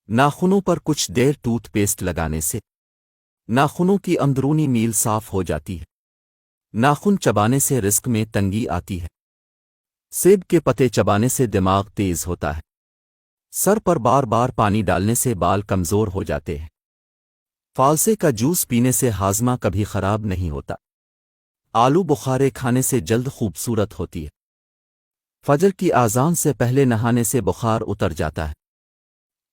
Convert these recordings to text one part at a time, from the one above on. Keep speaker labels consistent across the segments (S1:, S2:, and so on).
S1: ناخنوں پر کچھ دیر tooth paste لگانے سے ناخنوں کی اندرونی میل صاف ہو جاتی ہے۔ ناخن چبانے سے رزق میں تنگی آتی ہے۔ سیب کے پتے چبانے سے دماغ تیز ہوتا ہے۔ سر پر بار بار پانی ڈالنے سے بال کمزور ہو جاتے ہیں۔ فالسے کا جوس پینے سے ہاضمہ کبھی خراب نہیں ہوتا۔ آلو بخارے کھانے سے جلد خوبصورت ہوتی ہے۔ فجر کی اذان سے پہلے نہانے سے بخار اتر جاتا ہے۔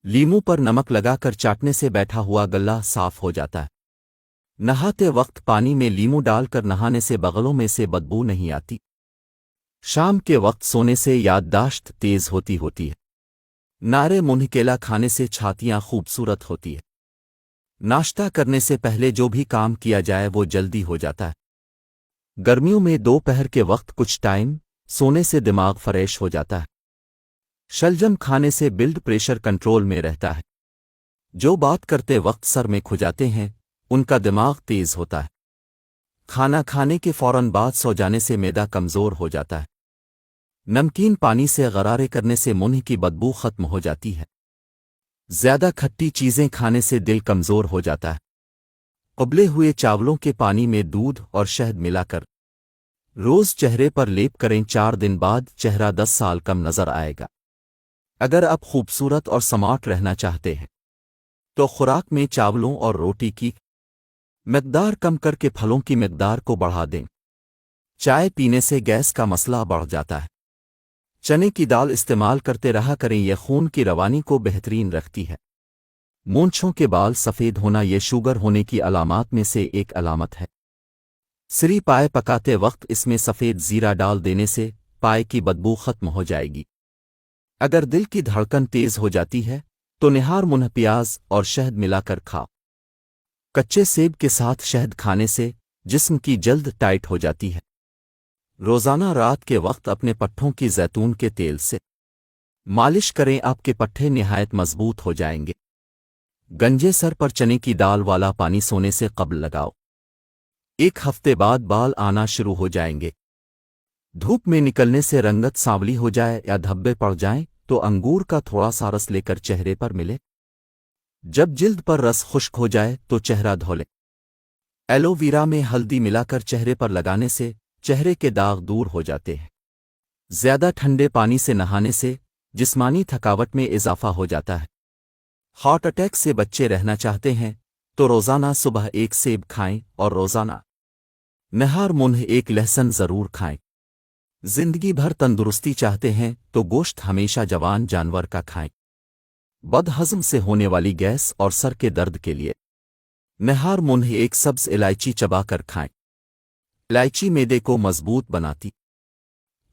S1: لیموں پر نمک لگا کر چاٹنے سے بیٹھا ہوا گلہ صاف ہو جاتا ہے۔ نہاتے وقت پانی میں لیموں ڈال کر نہانے سے بغلوں میں سے بدبو نہیں آتی۔ شام کے وقت سونے سے یادداشت تیز ہوتی ہے۔ نارے منہ کیلا کھانے سے چھاتیاں خوبصورت ہوتی ہے۔ ناشتہ کرنے سے پہلے جو بھی کام کیا جائے وہ جلدی ہو جاتا ہے۔ گرمیوں میں دوپہر کے وقت کچھ ٹائم سونے سے دماغ فریش ہو جاتا ہے۔ شلجم کھانے سے بلڈ پریشر کنٹرول میں رہتا ہے۔ جو بات کرتے وقت سر میں کھجاتے ہیں ان کا دماغ تیز ہوتا ہے۔ کھانا کھانے کے فوراً بعد سو جانے سے معدہ کمزور ہو جاتا ہے۔ نمکین پانی سے غرارے کرنے سے منہ کی بدبو ختم ہو جاتی ہے۔ زیادہ کھٹی چیزیں کھانے سے دل کمزور ہو جاتا ہے۔ ابلے ہوئے چاولوں کے پانی میں دودھ اور شہد ملا کر روز چہرے پر لیپ کریں، 4 دن بعد چہرہ 10 سال کم نظر آئے گا۔ اگر آپ خوبصورت اور سمارٹ رہنا چاہتے ہیں تو خوراک میں چاولوں اور روٹی کی مقدار کم کر کے پھلوں کی مقدار کو بڑھا دیں۔ چائے پینے سے گیس کا مسئلہ بڑھ جاتا ہے۔ چنے کی دال استعمال کرتے رہا کریں، یہ خون کی روانی کو بہترین رکھتی ہے۔ مونچھوں کے بال سفید ہونا یہ شوگر ہونے کی علامات میں سے ایک علامت ہے۔ سری پائے پکاتے وقت اس میں سفید زیرہ ڈال دینے سے پائے کی بدبو ختم ہو جائے گی۔ اگر دل کی دھڑکن تیز ہو جاتی ہے تو نہار منہ پیاز اور شہد ملا کر کھاؤ۔ کچے سیب کے ساتھ شہد کھانے سے جسم کی جلد ٹائٹ ہو جاتی ہے۔ روزانہ رات کے وقت اپنے پٹھوں کی زیتون کے تیل سے مالش کریں، آپ کے پٹھے نہایت مضبوط ہو جائیں گے۔ گنجے سر پر چنے کی دال والا پانی سونے سے قبل لگاؤ۔ 1 ہفتے بعد بال آنا شروع ہو جائیں گے۔ دھوپ میں نکلنے سے رنگت سانولی ہو جائے یا دھبے پڑ جائیں تو انگور کا تھوڑا سا رس لے کر چہرے پر ملے۔ جب جلد پر رس خشک ہو جائے تو چہرہ دھو لیں۔ ایلو ویرا میں ہلدی ملا کر چہرے پر لگانے سے چہرے کے داغ دور ہو جاتے ہیں۔ زیادہ ٹھنڈے پانی سے نہانے سے جسمانی تھکاوٹ میں اضافہ ہو جاتا ہے۔ ہارٹ اٹیک سے بچے رہنا چاہتے ہیں تو روزانہ صبح 1 سیب کھائیں اور روزانہ نہار منہ 1 لہسن ضرور کھائیں۔ زندگی بھر تندرستی چاہتے ہیں تو گوشت ہمیشہ جوان جانور کا کھائیں۔ بد ہضم سے ہونے والی گیس اور سر کے درد کے لیے نہار منہ 1 سبز الائچی چبا کر کھائیں۔ الائچی معدے کو مضبوط بناتی۔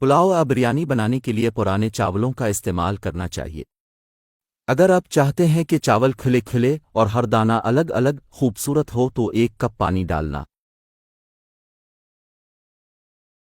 S1: پلاؤ یا بریانی بنانے کے لیے پرانے چاولوں کا استعمال کرنا چاہیے۔ اگر آپ چاہتے ہیں کہ چاول کھلے کھلے اور ہر دانہ الگ الگ خوبصورت ہو تو 1 کپ پانی ڈالنا۔